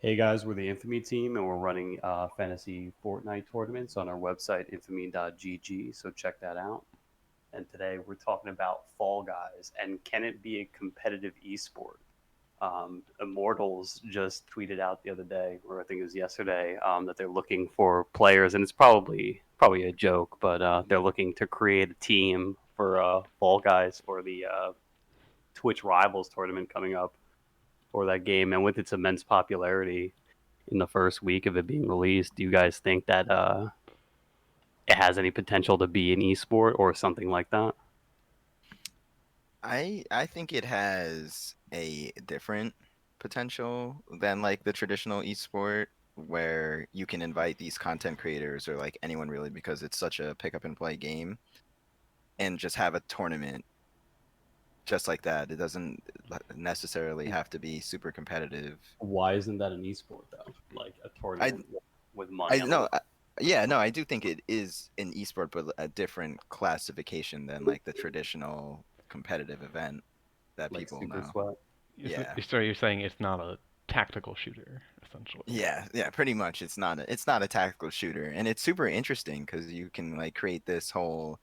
Hey guys, we're the Infamy team and we're running fantasy Fortnite tournaments on our website, infamy.gg, so check that out. And today we're talking about Fall Guys and can it be a competitive esport? Immortals just tweeted out the other day, or I think it was yesterday, that they're looking for players, and it's probably a joke, but they're looking to create a team for Fall Guys for the Twitch Rivals tournament coming up for that game. And with its immense popularity in the first week of it being released, do you guys think that it has any potential to be an esport or something like that? I think it has a different potential than like the traditional esport where you can invite these content creators or like anyone really because it's such a pick up and play game and just have a tournament just like that. It doesn't necessarily have to be super competitive. Why isn't that an esport though? Like a I tournament with money I on the line. no I, yeah, no, I do think it is an esport but a different classification than like the traditional competitive event that Like people Super know. Sweat. Yeah. So you're saying it's not a tactical shooter, essentially. Yeah, pretty much. It's not a tactical shooter, and it's super interesting because you can like create this whole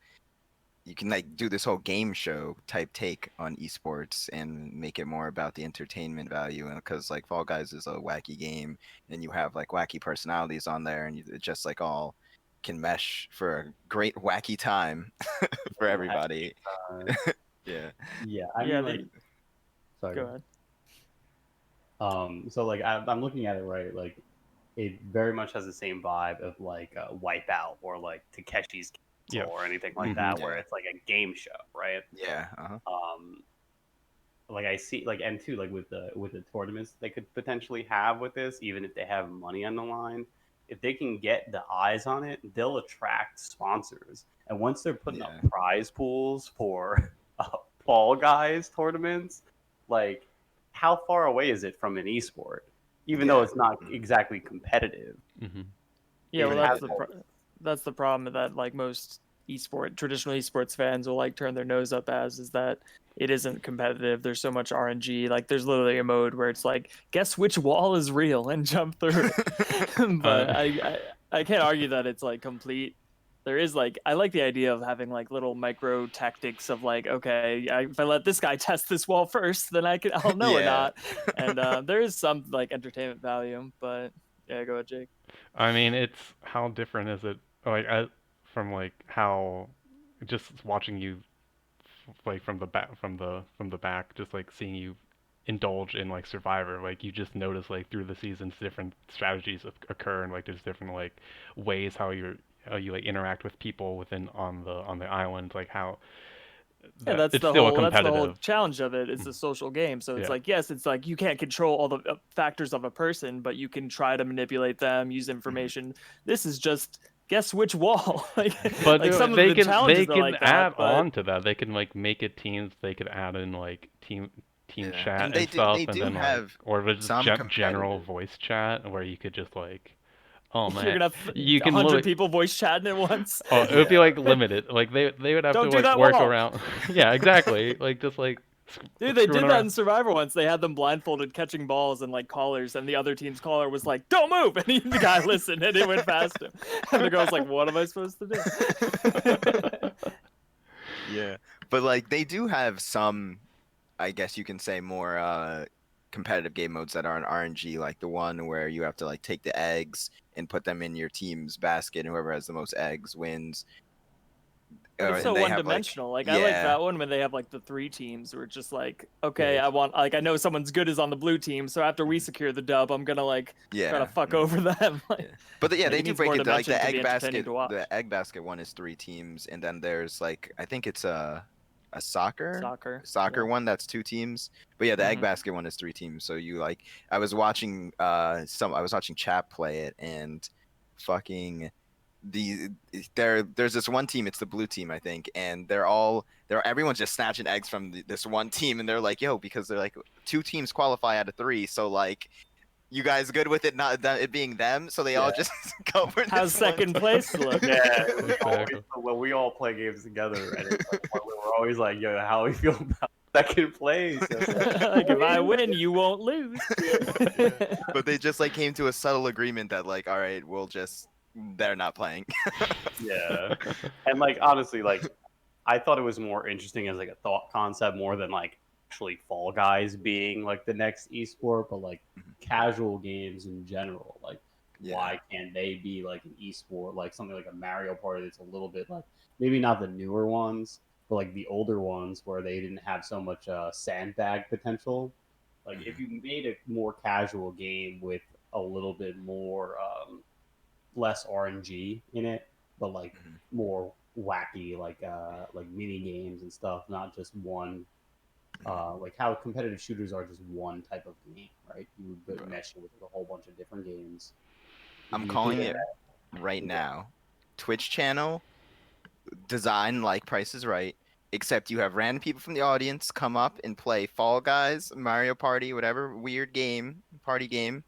you can like do this whole game show type take on esports and make it more about the entertainment value. And because like Fall Guys is a wacky game, and you have like wacky personalities on there, and it just like all can mesh for a great wacky time for everybody. Uh, Yeah, yeah, I Yeah, mean, like, sorry. go ahead. So like I'm looking at it right, like it very much has the same vibe of like Wipeout or like Takeshi's Yeah. Castle or anything like Mm-hmm. that, where yeah, it's like a game show, right? yeah. Uh-huh. Um, like I see, like and too, like with the tournaments they could potentially have with this, even if they have money on the line, if they can get the eyes on it, they'll attract sponsors. And once they're putting up Yeah, prize pools for Fall Guys tournaments, like how far away is it from an esport? Even though yeah. it's not Mhm. exactly competitive, Mm-hmm. Yeah, it well, has Right. that's the problem that like most traditional esports fans will like turn their nose up as is that it isn't competitive. There's so much RNG. Like there's literally a mode where it's like, guess which wall is real and jump through it. But Uh, I can't argue that it's like complete. There is like I like the idea of having like little micro tactics of like, okay, if I let this guy test this wall first, then I'll know or Yeah. not. And there is some like entertainment value, but yeah, go ahead, Jake. I mean, it's how different is it from like how just watching you like from the back, just like seeing you indulge in like Survivor, like you just notice like through the seasons different strategies occur and like there's different like ways how you like interact with people within on the island, like how Yeah, that it's still a that's the whole competitive. challenge of it. It's a social game. So it's Yeah. like, yes, it's like you can't control all the factors of a person, but you can try to manipulate them, use Mhm. information. This is just guess which wall. But Like some of they the can they challenges are can like that, add but on to that. They can like make it teams. They could add in like team Yeah. chat And and they stuff, and do then like have or just some general competitive. voice chat where you could just like, oh you're man, gonna have you can 100 look. people voice chatting at once. Oh, it would be Yeah. like limited. Like they would have to Don't do like that work wall. around. Yeah, exactly. Like just like Dude, they screwing did that around. in Survivor once. They had them blindfolded catching balls and like collars, and the other team's caller was like, "Don't move," and the guy listened, and it went past him. And the girl's like, "What am I supposed to do?" Yeah. But like they do have some, I guess you can say, more competitive game modes that are in RNG, like the one where you have to like take the eggs and put them in your team's basket, and whoever has the most eggs wins. But it's so And they one have like, dimensional. Like I like yeah, that one when they have like the three teams where it's just like, okay, Yeah, I want like I know someone's good is on the blue team, so after we secure the dub, I'm gonna like try to yeah, fuck over them. yeah. Like, But yeah, they it do needs break more it like dimension the to be egg entertaining basket. to watch. The egg basket one is 3 teams, and then there's like I think it's a soccer Yeah. one that's 2 teams. But yeah, the egg Hmm. basket one is 3 teams. So you like I was watching Chap play it and fucking the there's this one team, it's the blue team I think, and everyone's just snatching eggs from this one team, and they're like, yo, because they're like 2 teams qualify out of 3, so like you guys good with it not it being them, so they yeah, all just go for How's this one second place look? yeah. exactly. When we all play games together, and it's like, we're always like, yo, how we feel about second place. Like if I win, you won't lose. But they just like came to a subtle agreement that like, all right, they're not playing. Yeah, and like honestly, like I thought it was more interesting as like a thought concept more than like actually Fall Guys being like the next esport, but like casual games in general. Like, Yeah. why can't they be like an esport, like something like a Mario Party that's a little bit like maybe not the newer ones, but like the older ones where they didn't have so much sandbag potential. Like, if you made a more casual game with a little bit more less RNG in it, but like more wacky, like mini games and stuff, not just one. Like how competitive shooters are just one type of game, right? You would mesh it with a whole bunch of different games. I'm calling it right now. Twitch channel design like Price is Right, except you have random people from the audience come up and play Fall Guys, Mario Party, whatever weird game, party game,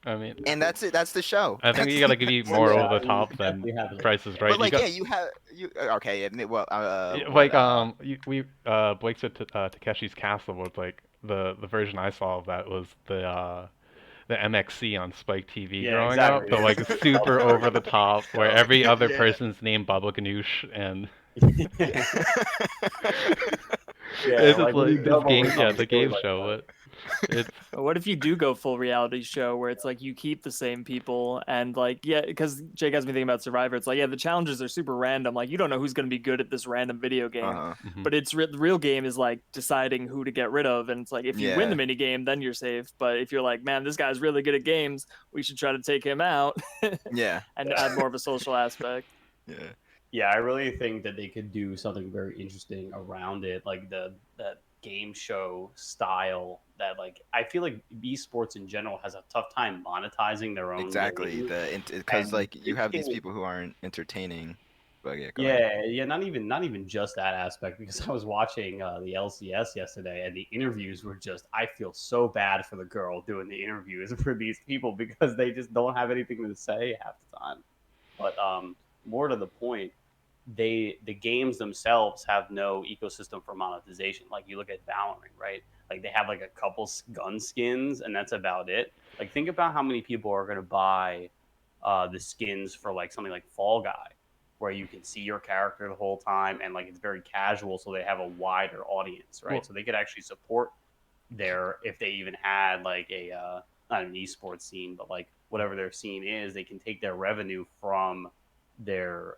I mean, and that's it. That's the show. I think you gotta give you more over the top than Price is Right. But like, you got, yeah, okay. Well, like Blake said Takeshi's Castle was like the version I saw of that was the MXC on Spike TV growing up, the like super over the top where every other person's named Baba Ganoush and it's just like this game, the game show, but it's what if you do go full reality show where it's like you keep the same people and like because Jake has me thinking about Survivor. It's like the challenges are super random. Like you don't know who's going to be good at this random video game, but it's the real game is like deciding who to get rid of. And it's like if you win the mini game, then you're safe. But if you're like, man, this guy's really good at games, we should try to take him out. And add more of a social aspect. Yeah, I really think that they could do something very interesting around it, like that game show style that like I feel like esports in general has a tough time monetizing their own because like you have these people who aren't entertaining. But not even just that aspect, because I was watching the LCS yesterday and the interviews were just, I feel so bad for the girl doing the interviews for these people because they just don't have anything to say half the time. But more to the point, the games themselves have no ecosystem for monetization. Like you look at Valorant, right? Like they have like a couple gun skins and that's about it. Like think about how many people are going to buy the skins for like something like Fall Guy, where you can see your character the whole time and like it's very casual, so they have a wider audience, right? So they could actually support if they even had like a not an esports scene, but like whatever their scene is, they can take their revenue from their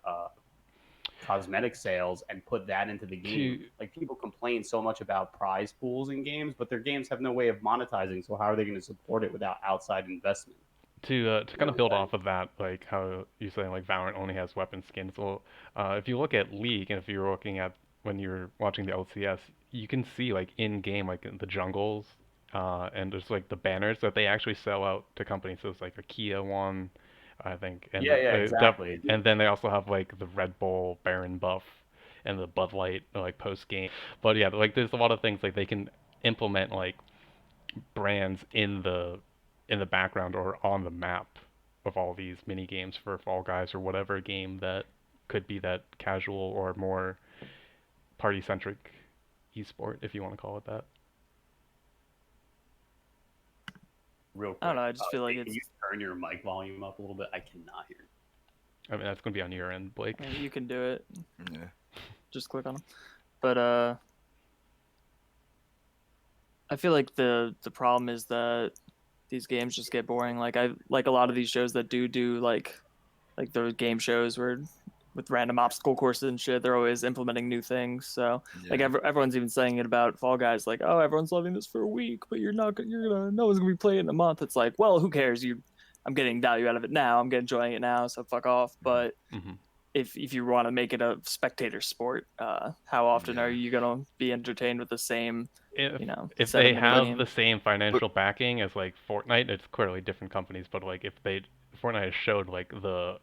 cosmetic sales and put that into the game. Like people complain so much about prize pools in games, but their games have no way of monetizing, so how are they going to support it without outside investment? To kind of build off of that, like how you're saying like Valorant only has weapon skins. Well, if you look at League and if you're looking at when you're watching the LCS, you can see like in game like in the jungles and there's like the banners that they actually sell out to companies. So it's like a Kia one, I think. And exactly. And then they also have like the Red Bull Baron buff and the Bud Light like post game. But yeah, like there's a lot of things like they can implement like brands in the background or on the map of all these mini games for Fall Guys or whatever game that could be that casual or more party centric esport, if you want to call it that. Real quick, I don't know. I just feel like can you turn your mic volume up a little bit? I cannot hear. I mean, that's gonna be on your end, Blake. You can do it. Yeah. Just click on them. But I feel like the problem is that these games just get boring. Like I like a lot of these shows that do like those game shows where with random obstacle courses and shit, they're always implementing new things. So like everyone's even saying it about Fall Guys, like, oh, everyone's loving this for a week, but you're gonna no one's gonna be playing in a month. It's like, well, who cares? I'm getting value out of it now. I'm enjoying it now, so fuck off. But if you want to make it a spectator sport, how often are you gonna be entertained with the same? If they have the same financial backing as like Fortnite, it's clearly different companies. But like if Fortnite has showed like the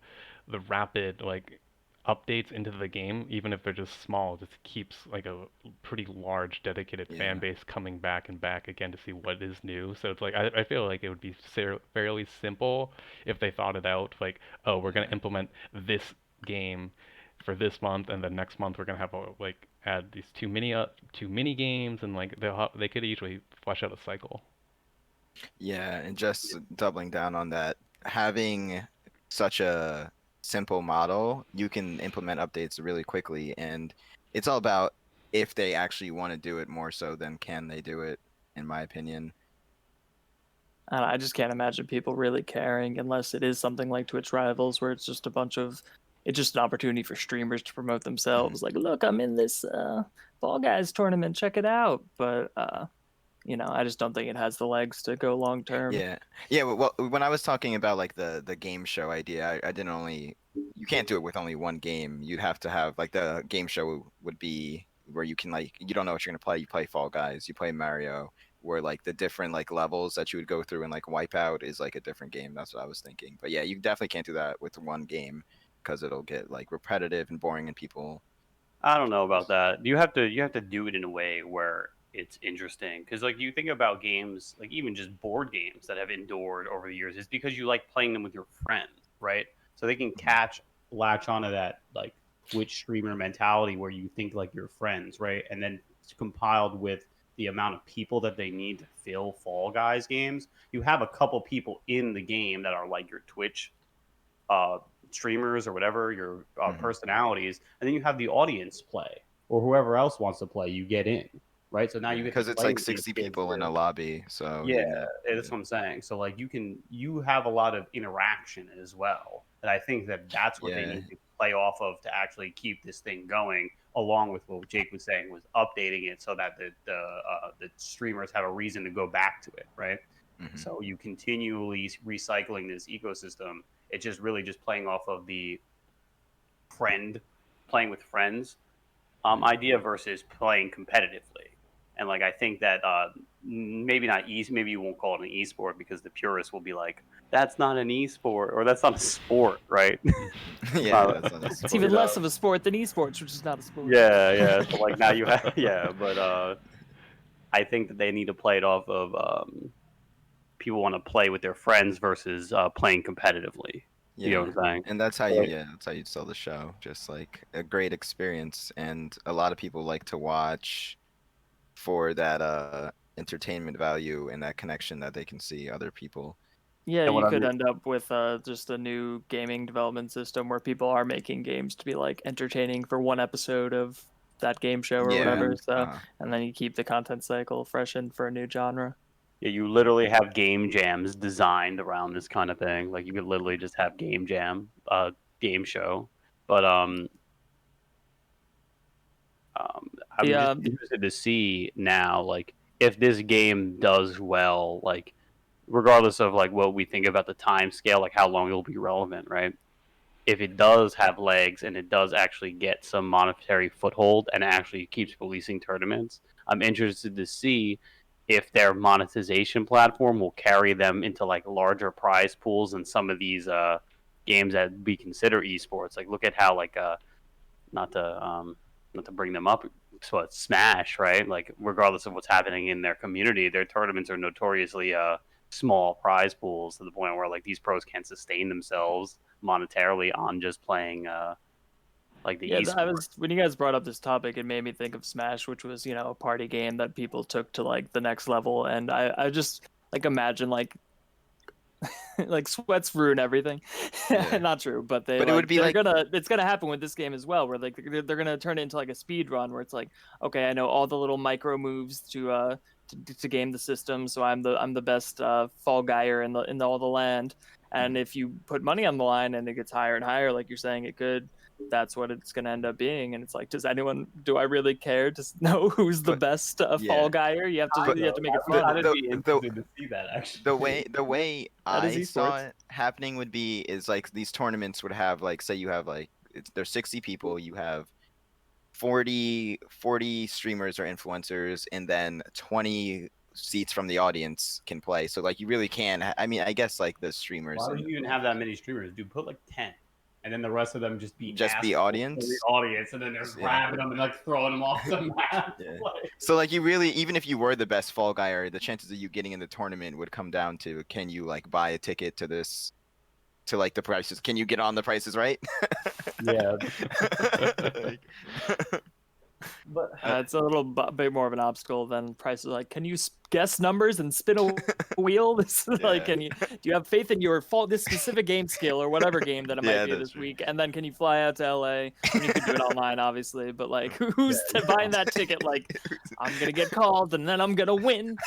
rapid like updates into the game, even if they're just small, just keeps like a pretty large dedicated fan base coming back and back again to see what is new. So it's like I feel like it would be fairly simple if they thought it out. Like, oh, we're gonna implement this game for this month, and then next month we're gonna have like add these two mini games, and like they could easily flesh out a cycle. Yeah, and just doubling down on that, having such a simple model, you can implement updates really quickly, and it's all about if they actually want to do it more so than can they do it, in my opinion. I just can't imagine people really caring unless it is something like Twitch Rivals, where it's just it's just an opportunity for streamers to promote themselves. Like, look, I'm in this Fall Guys tournament, check it out. But I just don't think it has the legs to go long term. Yeah. Well, when I was talking about like the game show idea, I didn't only you can't do it with only one game. You'd have to have like the game show would be where you can like you don't know what you're gonna play. You play Fall Guys, you play Mario, where like the different like levels that you would go through and like Wipeout is like a different game. That's what I was thinking. But yeah, you definitely can't do that with one game because it'll get like repetitive and boring and people. I don't know about that. You have to do it in a way where it's interesting because like you think about games like even just board games that have endured over the years, it's because you like playing them with your friends, right? So they can latch onto that like Twitch streamer mentality where you think like your friends, right? And then it's compiled with the amount of people that they need to fill Fall Guys games. You have a couple people in the game that are like your Twitch uh, streamers or whatever, your personalities, and then you have the audience play or whoever else wants to play. You get in, right? So now you get because to it's play like with these 60 kids people in where- a lobby, so yeah, that's what I'm saying. So like you have a lot of interaction as well, and I think that's what they Yeah. need to play off of to actually keep this thing going. Along with what Jake was saying, was updating it so that the streamers have a reason to go back to it, right? So you continually recycling this ecosystem. It's just really just playing off of the playing with friends idea versus playing competitively. And like I think that maybe not easy. Maybe you won't call it an esport because the purists will be like, "That's not an esport," or "That's not a sport," right? Yeah, that's not a It's sport. even less of a sport than esports, which is not a sport. Yeah. So like now you have but I think that they need to play it off of people want to play with their friends versus playing competitively. You know what I'm saying? And that's how that's how you sell the show. Just like a great experience, and a lot of people like to watch for that entertainment value and that connection that they can see other people. Yeah, And what you I'm could end up with just a new gaming development system where people are making games to be like entertaining for one episode of that game show or whatever. So, and then you keep the content cycle fresh in for a new genre. Yeah, you literally have game jams designed around this kind of thing. Like you could literally just have game game show. But I'm just interested to see now, like if this game does well, like regardless of like what we think about the time scale, like how long it'll be relevant, right? If it does have legs and it does actually get some monetary foothold and actually keeps releasing tournaments, I'm interested to see if their monetization platform will carry them into like larger prize pools and some of these games that we consider esports. Like look at how like not to bring them up, so it's Smash, right? Like regardless of what's happening in their community, their tournaments are notoriously small prize pools to the point where like these pros can't sustain themselves monetarily on just playing like the esports. When you guys brought up this topic, it made me think of Smash, which was a party game that people took to like the next level, and I just like imagine like like sweats ruin everything. Not true, but it would be it's gonna happen with this game as well, where like they're gonna turn it into like a speed run where it's like, okay, I know all the little micro moves to game the system, so I'm the best fall guyer in all the land. And if you put money on the line and it gets higher and higher, like you're saying it could, that's what it's going to end up being. And it's like, do I really care to know who's the best fall guyer? You have to make it fun. I'd be interested to see that actually. The way I saw it happening would be is like these tournaments would have like, say you have like there's 60 people, you have 40 streamers or influencers, and then 20 seats from the audience can play. So like you really can. I mean, I guess like the streamers. Why would you even have that many streamers? Dude, put like 10, and then the rest of them just be audience. The audience, and then they're grabbing them and like throwing them off the map. So like you really, even if you were the best fall guy, the chances of you getting in the tournament would come down to can you like buy a ticket to this. To like the prices, can you get on the prices right? Yeah. But It's a little bit more of an obstacle than Price is like, can you guess numbers and spin a wheel? This is like, Yeah. do you have faith in your this specific game skill or whatever game that it might Yeah, be that's this true. week? And then can you fly out to LA? I mean, you could do it online, obviously, but like, who's buying that ticket? Like, I'm gonna get called and then I'm gonna win.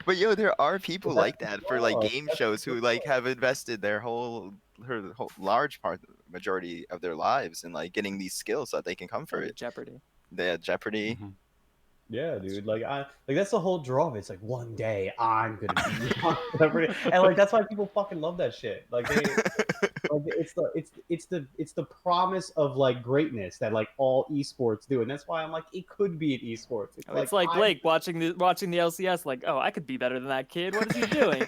But yo, there are people that's like that for like the game that's shows the who like have invested their whole large majority of their lives in like getting these skills so that they can come for it. Jeopardy. They had Jeopardy. Mhm. Yeah, dude. Like that's the whole draw of it. It's like one day I'm gonna be on Jeopardy, and like that's why people fucking love that shit. Like it's the promise of like greatness that like all esports do, and that's why I'm like it could be an esports. It's like Blake watching the LCS, like, oh, I could be better than that kid. What is he doing?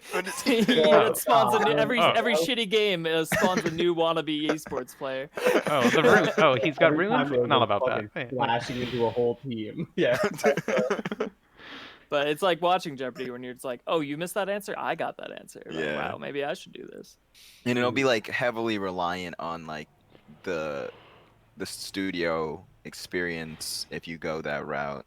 It spawns every shitty game spawns a new wannabe esports player. Oh, the rune. Oh, he's got Every time rune. they're Not about that. fucking Hey, flashing into a whole team. Yeah. But it's like watching Jeopardy when you're just like, oh, you missed that answer? I got that answer. Like, Yeah. wow, maybe I should do this. And it'll be like heavily reliant on like the studio experience if you go that route.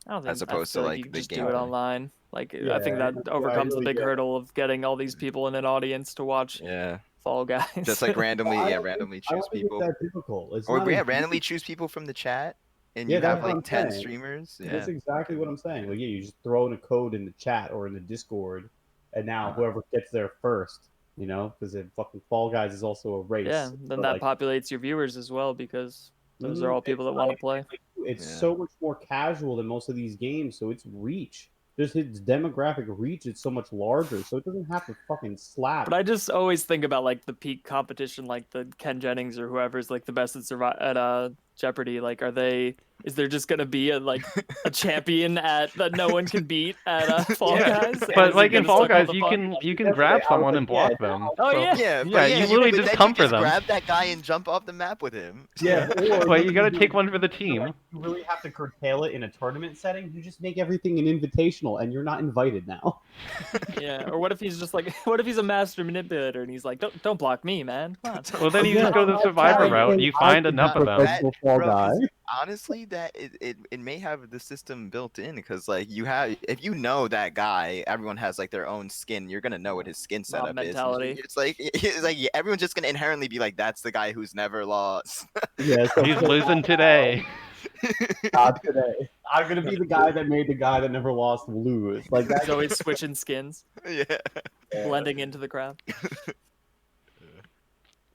I don't think As opposed I feel to, like like, you the just do it gameplay. online. Like, I Yeah, think that that's what I overcomes the really big get. hurdle of getting all these people in an audience to watch Yeah. Fall Guys. Just like randomly, I yeah, don't randomly I don't choose think people. it's that difficult. It's Or not yeah, as randomly deep. choose people from the chat and Yeah, you that's have what like I'm 10 saying. streamers. Yeah. That's exactly what I'm saying. Like, yeah, you just throw in a code in the chat or in the Discord, and now whoever gets there first, because fucking Fall Guys is also a race. Yeah, then So, that like, populates your viewers as well because those are all people that it's want to like- play. It's Yeah. so much more casual than most of these games, so its reach, just its demographic reach, is so much larger. So it doesn't have to fucking slap. But I just always think about like the peak competition, like the Ken Jennings or whoever's like the best at Jeopardy. Like, is there just gonna be a champion that no one can beat at Fall Yeah, Guys? And but is like it in gonna Fall suck all Guys, the you fun? can grab someone and block them. Oh, So- yeah. Yeah, but Yeah, you literally but just then come you for just them. grab that guy and jump off the map with him. Yeah, or But you gotta do- take one for the team. Like, you really have to curtail it in a tournament setting. You just make everything an invitational, and you're not invited now. Yeah. Or what if he's just like, what if he's a master manipulator and he's like, don't block me, man. Come on. Well, then you Yeah, just go the survivor route. You find enough of them. Professional Fall Bro, Guy. 'cause honestly, that it may have the system built in because like if you know that guy, everyone has like their own skin. You're gonna know what his skin setup mentality. is. It's like yeah, everyone's just gonna inherently be like, that's the guy who's never lost. Yeah, so He's losing today. not today. I'm gonna be the guy that made the guy that never lost lose. Like He's that's always switching skins, Yeah. blending into the crowd.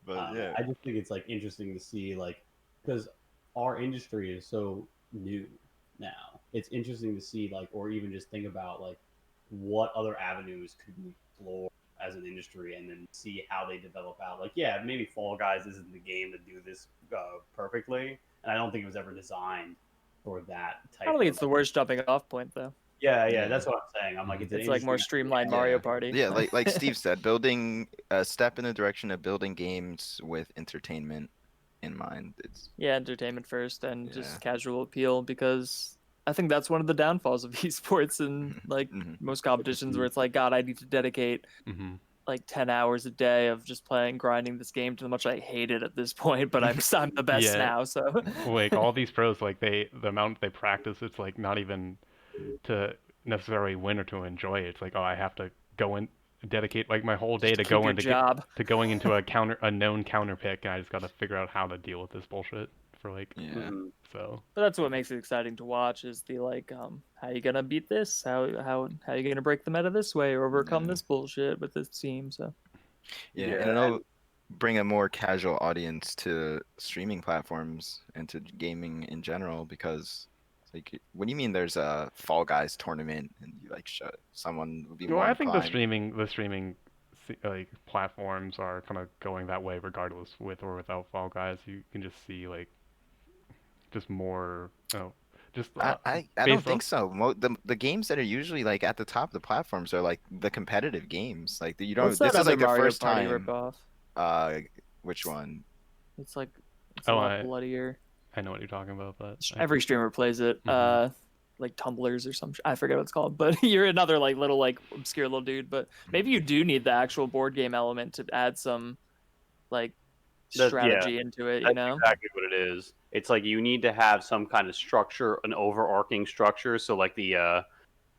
But yeah. I just think it's like interesting to see because our industry is so new now. It's interesting to see or even just think about what other avenues could we explore as an industry, and then see how they develop out. Yeah, maybe Fall Guys isn't the game to do this perfectly, and I don't think it was ever designed for that type. I don't think it's the worst jumping off point though. Yeah, that's what I'm saying. I'm like, It's like more streamlined Mario Party. Yeah, like Steve said, building a step in the direction of building games with entertainment in mind. It's Yeah, entertainment first and Yeah. just casual appeal, because I think that's one of the downfalls of esports and most competitions where it's like, God, I need to dedicate Hmm 10 hours a day of just grinding this game to the much I hate it at this point, but I'm the best Yeah. now, so Like all these pros, like the amount they practice, it's like not even to necessarily win or to enjoy it. It's like, oh, I have to go and dedicate like my whole day to keep go your into job. to going into a known counter pick, and I just got to figure out how to deal with this bullshit for yeah. so. But that's what makes it exciting to watch is the how you gonna beat this? How you gonna break the meta this way or overcome this bullshit with this team? So Yeah, Yeah, and it'll bring a more casual audience to streaming platforms and to gaming in general because, like, what do you mean there's a Fall Guys tournament and you someone would be Well, more I think the inclined- streaming like platforms are kind of going that way regardless with or without Fall Guys. You can just see just more. Just I don't based think off- so. The games that are usually like at the top of the platforms are like the competitive games. Like you don't. what's that This is other like the Mario first Party time. ripoff? Which one? It's like it's Oh, a lot bloodier. I know what you're talking about, but Every streamer plays it. Mhm. Like tumblers or some I forget what it's called, but you're another little obscure little dude. But maybe you do need the actual board game element to add some That- strategy into it. You That's know, exactly what it is. it's like you need to have some kind of structure, an overarching structure. So like the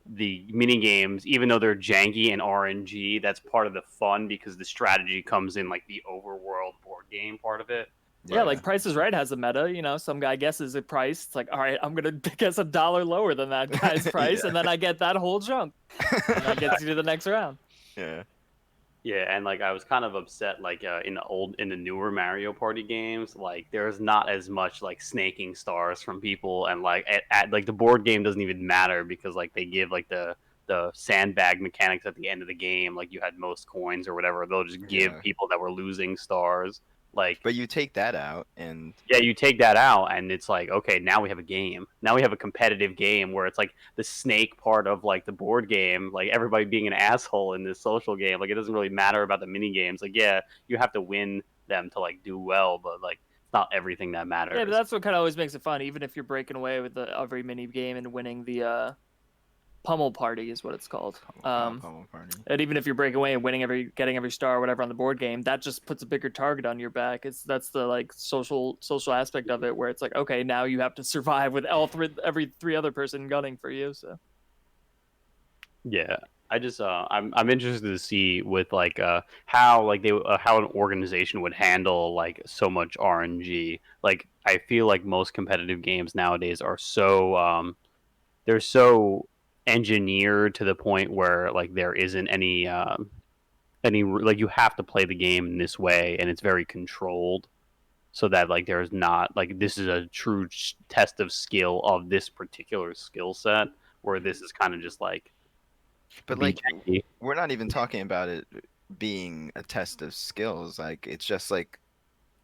mini games, even though they're janky and RNG, that's part of the fun because the strategy comes in like the overworld board game part of it. Yeah, like Price is Right has a meta. You know, some guy guesses a price. It's like, all right, I'm gonna guess $1 lower than that guy's price, and then I get that whole chunk, and that gets you to the next round. Yeah. Yeah, and like I was kind of upset, like in the newer Mario Party games, like there's not as much like snaking stars from people, and like like the board game doesn't even matter because like they give like the sandbag mechanics at the end of the game, like you had most coins or whatever, they'll just give people that were losing stars. Like, but you take that out, and yeah, you take that out, and it's like, okay, now we have a game. Now we have a competitive game where it's like the snake part of like the board game, like everybody being an asshole in this social game. Like it doesn't really matter about the mini games. Like, yeah, you have to win them to like do well, but like it's not everything that matters. Yeah, but that's what kind of always makes it fun, even if you're breaking away with every mini game and winning the Pummel Party is what it's called. Pummel Party. And even if you're breaking away and getting every star or whatever on the board game, that just puts a bigger target on your back. That's the like social aspect of it, where it's like, okay, now you have to survive with every three other person gunning for you. So yeah, I just I'm interested to see with like how like how an organization would handle like so much RNG. Like I feel like most competitive games nowadays are so they're so engineered to the point where like there isn't any like you have to play the game in this way and it's very controlled so that like there's not like this is a true test of skill of this particular skill set where this is kind of just like But like we're not even talking about it being a test of skills. Like it's just like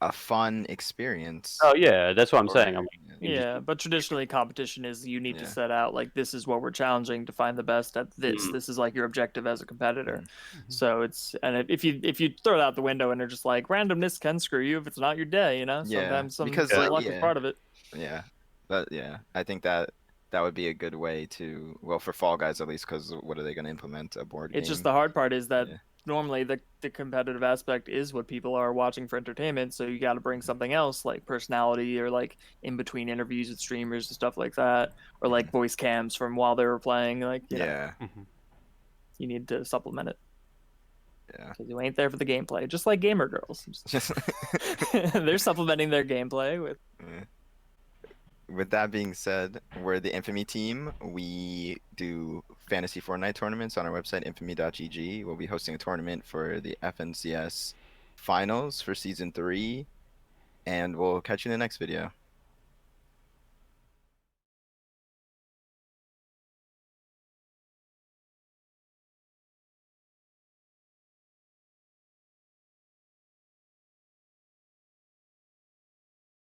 a fun experience. Oh yeah, that's what I'm saying. Yeah, but traditionally competition is you need to set out like this is what we're challenging to find the best at this. This is like your objective as a competitor. So it's if you throw it out the window and they're just like randomness can screw you if it's not your day, you know. Sometimes some luck is part of it. Yeah, but I think that would be a good way to for Fall Guys at least, because what are they going to implement a board game? It's just the hard part is that normally the competitive aspect is what people are watching for entertainment, so you got to bring something else like personality or like in between interviews with streamers and stuff like that, or like voice cams from while they were playing, like you know, you need to supplement it because you ain't there for the gameplay, just like gamer girls. They're supplementing their gameplay with that being said, we're the Infamy team. We do fantasy Fortnite tournaments on our website, infamy.gg. We'll be hosting a tournament for the FNCS finals for season 3, and we'll catch you in the next video.